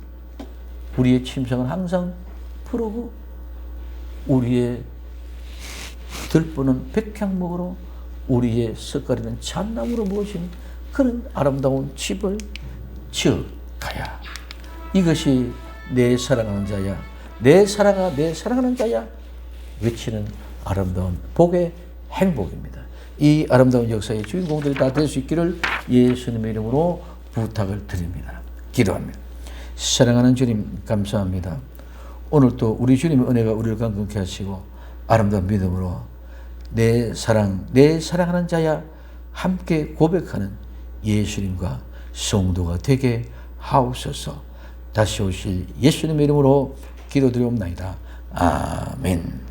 우리의 침상은 항상 푸르고 우리의 들보는 백향목으로 우리의 석가래는 잣나무로 모신 그런 아름다운 집을 지어가야, 이것이 내 사랑하는 자야, 내 사랑하는 자야 외치는 아름다운 복의 행복입니다. 이 아름다운 역사의 주인공들이 다 될 수 있기를 예수님의 이름으로 부탁을 드립니다. 기도합니다. 사랑하는 주님 감사합니다. 오늘 또 우리 주님의 은혜가 우리를 강건케 하시고 아름다운 믿음으로 내 사랑하는 자야 함께 고백하는 예수님과 성도가 되게 하옵소서. 다시 오실 예수님의 이름으로 기도드리옵나이다. 아멘.